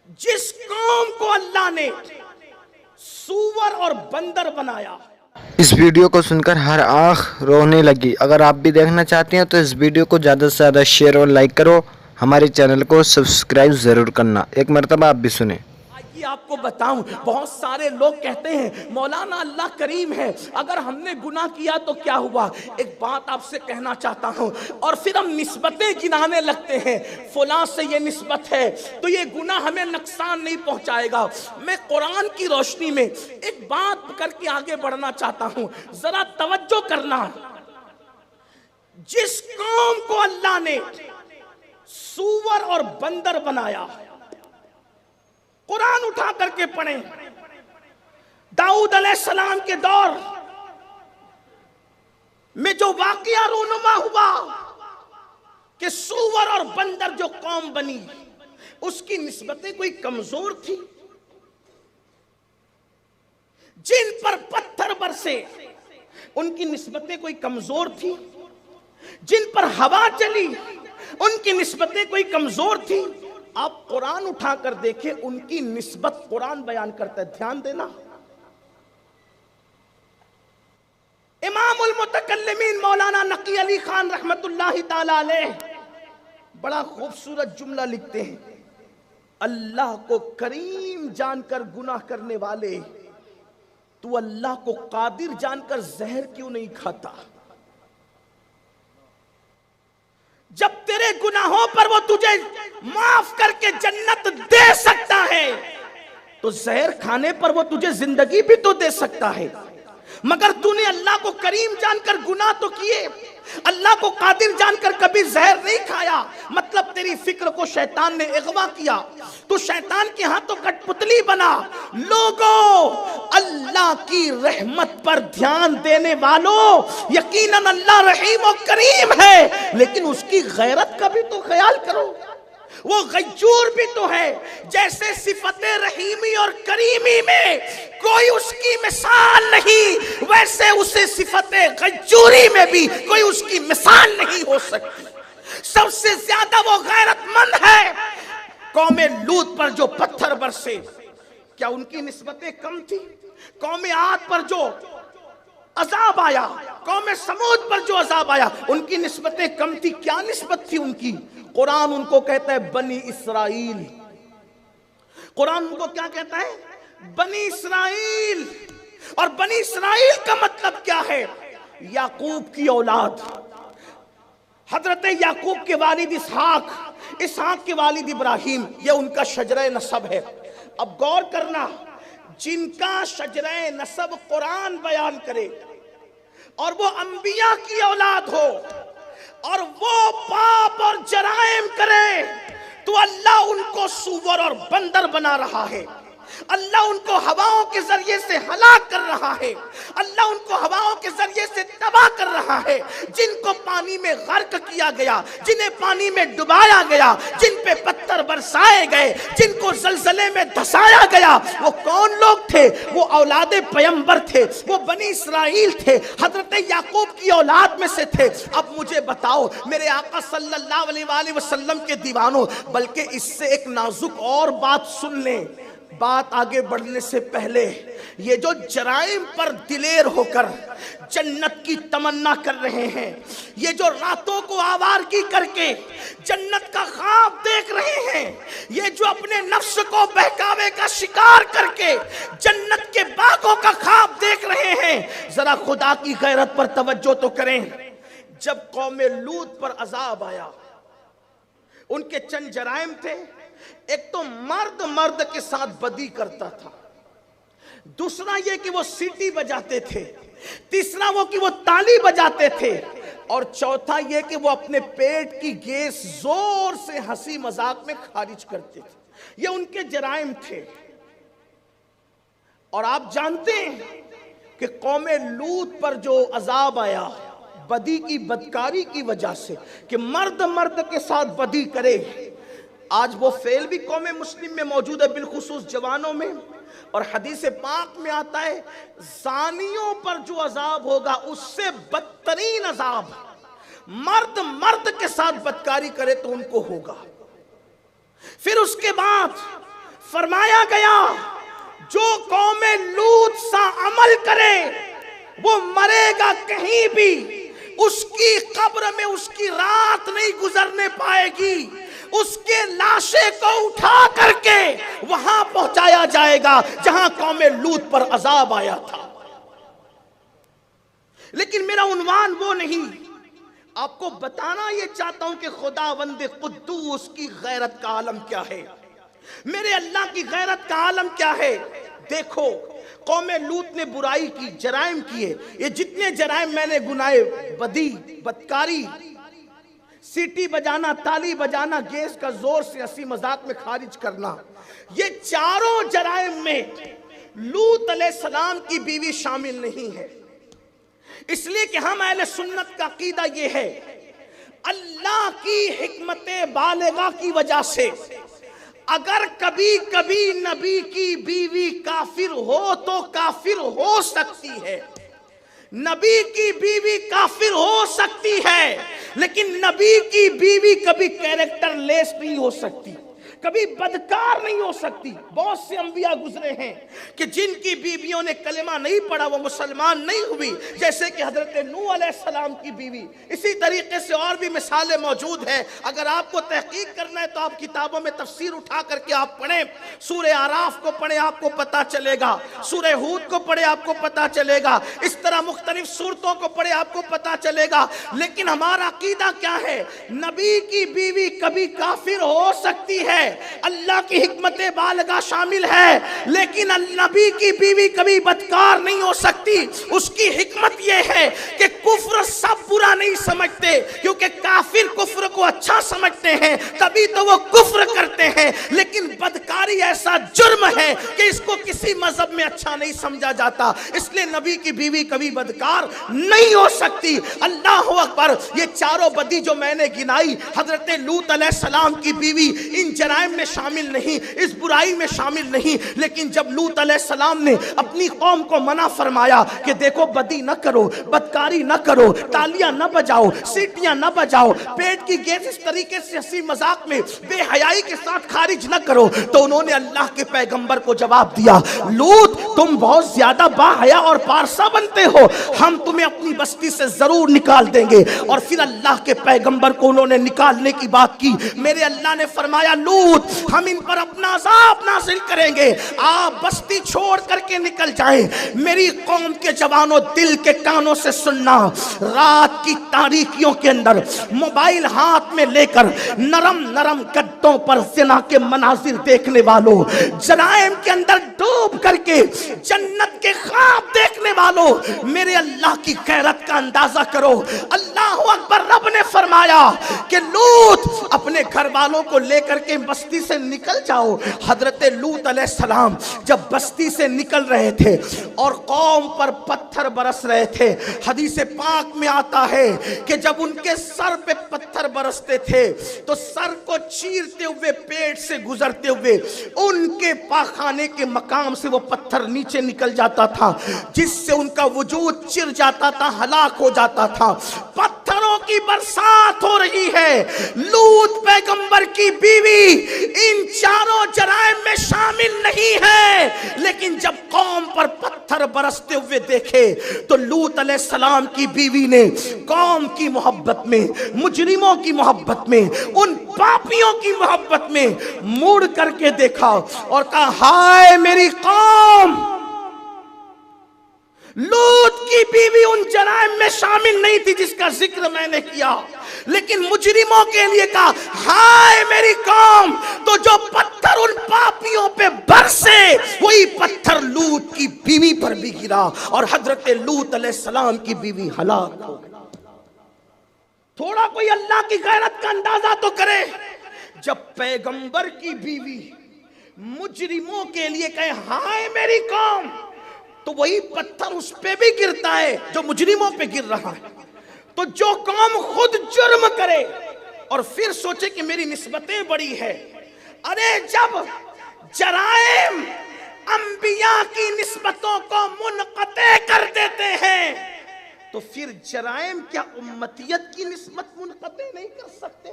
جس قوم کو اللہ نے سور اور بندر بنایا. اس ویڈیو کو سن کر ہر آنکھ رونے لگی. اگر آپ بھی دیکھنا چاہتے ہیں تو اس ویڈیو کو زیادہ سے زیادہ شیئر اور لائک کرو. ہمارے چینل کو سبسکرائب ضرور کرنا. ایک مرتبہ آپ بھی سنیں. آئیے آپ کو بتاؤں، بہت سارے لوگ کہتے ہیں مولانا اللہ کریم ہے، اگر ہم نے گناہ کیا تو کیا ہوا؟ ایک بات آپ سے کہنا چاہتا ہوں، اور پھر ہم نسبتیں گنانے لگتے ہیں، فلاں سے یہ نسبت ہے تو یہ گناہ ہمیں نقصان نہیں پہنچائے گا. میں قرآن کی روشنی میں ایک بات کر کے آگے بڑھنا چاہتا ہوں، ذرا توجہ کرنا. جس قوم کو اللہ نے سور اور بندر بنایا، قرآن اٹھا کر کے پڑھیں. داؤد علیہ السلام کے دور میں جو واقعہ رونما ہوا کہ سور اور بندر جو قوم بنی، اس کی نسبتیں کوئی کمزور تھی؟ جن پر پتھر برسے ان کی نسبتیں کوئی کمزور تھی؟ جن پر ہوا چلی ان کی نسبتیں کوئی کمزور تھی؟ آپ قرآن اٹھا کر دیکھیں، ان کی نسبت قرآن بیان کرتا ہے. دھیان دینا. امام المتکلمین مولانا نقی علی خان رحمت اللہ تعالی علیہ بڑا خوبصورت جملہ لکھتے ہیں: اللہ کو کریم جان کر گناہ کرنے والے، تو اللہ کو قادر جان کر زہر کیوں نہیں کھاتا؟ جب تیرے گناہوں پر وہ تجھے معاف کر کے جنت دے سکتا ہے تو زہر کھانے پر وہ تجھے زندگی بھی تو دے سکتا ہے. مگر تو نے اللہ کو کریم جان کر گناہ تو کیے، اللہ کو قادر جان کر کبھی زہر نہیں کھایا. مطلب تیری فکر کو شیطان نے اغوا کیا، تو شیطان کے ہاتھوں کٹ پتلی بنا. لوگوں، اللہ کی رحمت پر دھیان دینے والوں، یقیناً اللہ رحیم و کریم ہے، لیکن اس کی غیرت کا بھی تو خیال کرو. وہ غیور بھی تو ہے. جیسے صفت رحیمی اور کریمی میں کوئی اس کی مثال نہیں، ویسے اسے صفت غیوری میں بھی کوئی اس کی مثال نہیں ہو سکتی. سب سے زیادہ وہ غیرت مند ہے. قوم لوط پر جو پتھر برسے، کیا ان کی نسبتیں کم تھی؟ قوم عاد پر جو عذاب آیا، قوم سمود پر جو عذاب آیا، ان کی نسبتیں کم تھی؟ کیا نسبت تھی ان کی؟ قرآن ان کو کہتا ہے بنی اسرائیل. قرآن ان کو کیا کہتا ہے؟ بنی اسرائیل. اور بنی اسرائیل کا مطلب کیا ہے؟ یعقوب کی اولاد. حضرت یعقوب کے والد اسحاق، اسحاق کے والد ابراہیم، یہ ان کا شجرہ نسب ہے. اب غور کرنا، جن کا شجرہ نسب قرآن بیان کرے اور وہ انبیاء کی اولاد ہو اور وہ پاپ اور جرائم کرے، تو اللہ ان کو سور اور بندر بنا رہا ہے. اللہ ان کو ہواؤں کے ذریعے سے ہلاک کر رہا ہے. اللہ ان کو ہواؤں کے ذریعے سے تباہ کر رہا ہے. جن کو پانی میں غرق کیا گیا، جنہیں پانی میں ڈبایا گیا، جن پہ پتھر برسائے گئے، جن کو زلزلے میں دھسایا گیا، وہ کون لوگ تھے؟ وہ اولاد پیغمبر تھے، وہ بنی اسرائیل تھے، حضرت یعقوب کی اولاد میں سے تھے. اب مجھے بتاؤ میرے آقا صلی اللہ علیہ وآلہ وسلم کے دیوانوں، بلکہ اس سے ایک نازک اور بات سن لیں. بات آگے بڑھنے سے پہلے، یہ جو جرائم پر دلیر ہو کر جنت کی تمنا کر رہے ہیں، یہ جو راتوں کو آوارگی کر کے جنت کا خواب دیکھ رہے ہیں، یہ جو اپنے نفس کو بہکاوے کا شکار کر کے جنت کے باغوں کا خواب دیکھ رہے ہیں، ذرا خدا کی غیرت پر توجہ تو کریں. جب قوم لوط پر عذاب آیا، ان کے چند جرائم تھے. ایک تو مرد کے ساتھ بدی کرتا تھا، دوسرا یہ کہ وہ سیٹی بجاتے تھے، تیسرا وہ کہ وہ تالی بجاتے تھے، اور چوتھا یہ کہ وہ اپنے پیٹ کی گیس زور سے ہنسی مذاق میں خارج کرتے تھے. یہ ان کے جرائم تھے. اور آپ جانتے ہیں کہ قوم لوط پر جو عذاب آیا بدی کی بدکاری کی وجہ سے، کہ مرد کے ساتھ بدی کرے، آج وہ فعل بھی قوم مسلم میں موجود ہے، بالخصوص جوانوں میں. اور حدیث پاک میں آتا ہے زانیوں پر جو عذاب ہوگا اس سے بدترین عذاب مرد کے ساتھ بدکاری کرے تو ان کو ہوگا. پھر اس کے بعد فرمایا گیا جو قوم لوط سا عمل کرے وہ مرے گا کہیں بھی، اس کی قبر میں اس کی رات نہیں گزرنے پائے گی، اس کے لاشے کو اٹھا کر کے وہاں پہنچایا جائے گا جہاں قوم لوط پر عذاب آیا تھا۔ لیکن میرا عنوان وہ نہیں، آپ کو بتانا یہ چاہتا ہوں کہ خداوند قدوس کی غیرت کا عالم کیا ہے، میرے اللہ کی غیرت کا عالم کیا ہے۔ دیکھو قوم لوط نے برائی کی، جرائم کیے، یہ جتنے جرائم میں نے گنائے، بدی، بدکاری، سیٹی بجانا، تالی بجانا، گیس کا زور سے ہنسی مذاق میں خارج کرنا، یہ چاروں جرائم میں لوط علیہ السلام کی بیوی شامل نہیں ہے۔ اس لیے کہ ہم اہل سنت کا عقیدہ یہ ہے، اللہ کی حکمت بالغہ کی وجہ سے اگر کبھی کبھی نبی کی بیوی کافر ہو تو کافر ہو سکتی ہے، نبی کی بیوی کافر ہو سکتی ہے، لیکن نبی کی بیوی کبھی کیریکٹر لیس نہیں ہو سکتی، کبھی بدکار نہیں ہو سکتی۔ بہت سے انبیاء گزرے ہیں کہ جن کی بیویوں نے کلمہ نہیں پڑھا وہ مسلمان نہیں ہوئی، جیسے کہ حضرت نوح علیہ السلام کی بیوی۔ اسی طریقے سے اور بھی مثالیں موجود ہیں، اگر آپ کو تحقیق کرنا ہے تو آپ کتابوں میں تفسیر اٹھا کر کے آپ پڑھیں، سورہ اعراف کو پڑھیں آپ کو پتہ چلے گا، سورہ ہود کو پڑھیں آپ کو پتہ چلے گا، اس طرح مختلف سورتوں کو پڑھیں آپ کو پتہ چلے گا۔ لیکن ہمارا عقیدہ کیا ہے؟ نبی کی بیوی کبھی کافر ہو سکتی ہے، اللہ کی حکمت بالغہ شامل ہے، لیکن نبی کی بیوی کبھی بدکار نہیں ہو سکتی۔ اس کی حکمت یہ ہے کہ کفر سب برا نہیں سمجھتے، کیونکہ کافر کفر کو اچھا سمجھتے ہیں تبھی تو وہ کفر کرتے ہیں، لیکن بدکاری ایسا جرم ہے کہ اس کو کسی مذہب میں اچھا نہیں سمجھا جاتا، اس لیے نبی کی بیوی کبھی بدکار نہیں ہو سکتی۔ اللہ اکبر۔ یہ چاروں بدی جو میں نے گنائی، حضرت لوط علیہ السلام کی بیوی ان جرائم میں شامل نہیں، اس برائی میں شامل نہیں، لیکن جب لوط علیہ السلام نے اپنی قوم کو منع فرمایا کہ دیکھو بدی نہ کرو، بدکاری نہ کرو، تالیاں نہ بجاؤ، سیٹیاں نہ بجاؤ، پیٹ کی گیس اس طریقے سے ہنسی مذاق میں بے حیائی کے ساتھ خارج نہ کرو، تو انہوں نے اللہ کے پیغمبر کو جواب دیا، لوط تم بہت زیادہ با حیا اور پارسا بنتے ہو، ہم تمہیں اپنی بستی سے ضرور نکال دیں گے۔ اور پھر اللہ کے پیغمبر کو انہوں نے نکالنے کی بات کی، میرے اللہ نے فرمایا لوط ہم ان پر اپنا عذاب نازل کریں گے، آپ بستی چھوڑ کر کے نکل جائیں۔ میری قوم کے جوانوں دل کے کانوں سے سننا، رات کی تاریکیوں کے اندر موبائل ہاتھ میں لے کر نرم نرم گدوں پر زنا کے مناظر دیکھنے والوں، جرائم کے اندر ڈوب کر کے جنت کے خواب دیکھنے والوں، میرے اللہ کی غیرت کا اندازہ کرو۔ اللہ اکبر۔ رب نے فرمایا کہ لوط اپنے گھر والوں کو لے کر کے بستی سے نکل جاؤ۔ حضرت لوط علیہ السلام جب بستی سے نکل رہے تھے اور قوم پر پتھر برس رہے تھے، حدیث پاک میں آتا ہے کہ جب ان کے سر پہ پتھر برستے تھے تو سر کو چیرتے ہوئے پیٹ سے گزرتے ہوئے ان کے پاخانے کے مقام سے وہ پتھر نیچے نکل جاتا تھا، جس سے ان کا وجود چر جاتا تھا، ہلاک ہو جاتا تھا۔ پتھروں کی برسات ہو رہی ہے۔ لوط پیغمبر کی بیوی ان چاروں جرائم میں شامل نہیں ہے، لیکن جب قوم پر پتھر برستے ہوئے دیکھے تو لوط علیہ السلام کی بیوی نے قوم کی محبت میں، مجرموں کی محبت میں، ان پاپیوں کی محبت میں مڑ کر کے دیکھا اور کہا ہائے میری قوم۔ لوط کی بیوی ان جرائم میں شامل نہیں تھی جس کا ذکر میں نے کیا، لیکن مجرموں کے لیے کہا ہائے میری قوم۔ تو جو پتھر ان پاپیوں پہ برسے وہی پتھر لوط کی بیوی پر بھی گرا اور حضرت لوط علیہ السلام کی بیوی ہلاک ہو گئی۔ تھوڑا کوئی اللہ کی غیرت کا اندازہ تو کرے، جب پیغمبر کی بیوی مجرموں کے لیے کہے ہائے میری قوم، تو وہی پتھر اس پہ بھی گرتا ہے جو مجرموں پہ گر رہا ہے۔ تو جو قوم خود جرم کرے اور پھر سوچے کہ میری نسبتیں بڑی ہے، ارے جب جرائم انبیاء کی نسبتوں کو منقطع کر دیتے ہیں تو پھر جرائم کیا امتیت کی نسبت منقطع نہیں کر سکتے؟